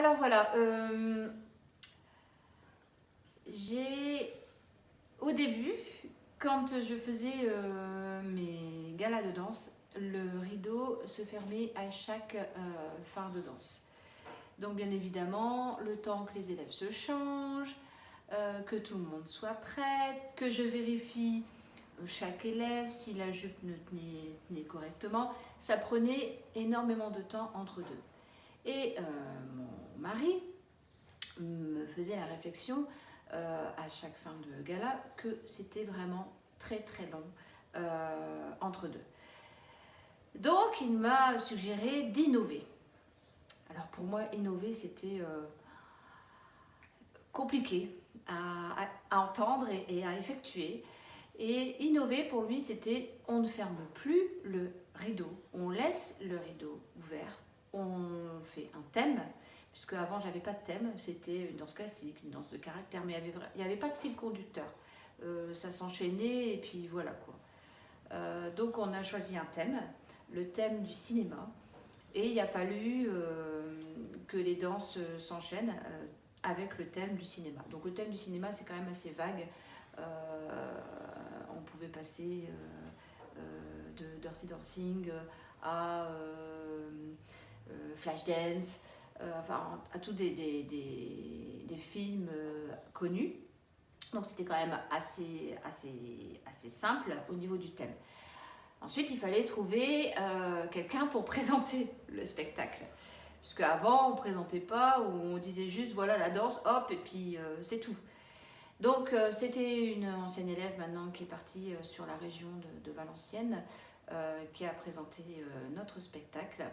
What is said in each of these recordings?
Alors voilà, au début, quand je faisais mes galas de danse, le rideau se fermait à chaque fin de danse. Donc bien évidemment, le temps que les élèves se changent, que tout le monde soit prête, que je vérifie chaque élève si la jupe ne tenait correctement, ça prenait énormément de temps entre deux. Et mon mari me faisait la réflexion à chaque fin de gala que c'était vraiment très très long entre deux. Donc il m'a suggéré d'innover. Alors pour moi, innover, c'était compliqué à entendre et à effectuer. Et innover pour lui, c'était on ne ferme plus le rideau, on laisse le rideau ouvert, on fait un thème, puisque avant j'avais pas de thème, c'était une danse classique, une danse de caractère, mais il n'y avait pas de fil conducteur. Ça s'enchaînait et puis voilà quoi. Donc on a choisi un thème, le thème du cinéma, et il a fallu que les danses s'enchaînent avec le thème du cinéma. Donc le thème du cinéma, c'est quand même assez vague. On pouvait passer de Dirty Dancing à Flashdance, enfin à tous des films connus. Donc c'était quand même assez simple au niveau du thème. Ensuite, il fallait trouver quelqu'un pour présenter le spectacle. Puisque avant, on ne présentait pas, ou on disait juste voilà la danse, hop, et puis c'est tout. Donc c'était une ancienne élève maintenant qui est partie sur la région de Valenciennes, qui a présenté notre spectacle.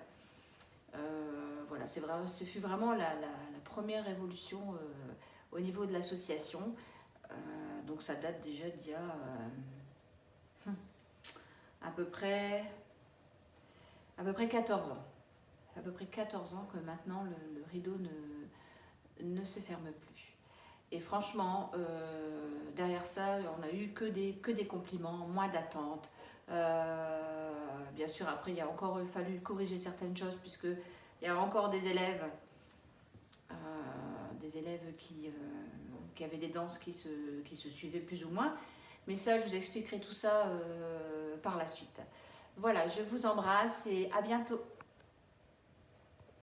Voilà, ce fut vraiment la première évolution au niveau de l'association. Donc ça date déjà d'il y a à peu près 14 ans. À peu près 14 ans que maintenant le rideau ne se ferme plus. Et franchement, derrière ça, on a eu que des compliments, moins d'attentes. Bien sûr, après, il a encore fallu corriger certaines choses, puisqu'il y a encore des élèves qui avaient des danses qui se suivaient plus ou moins. Mais ça, je vous expliquerai tout ça par la suite. Voilà, je vous embrasse et à bientôt.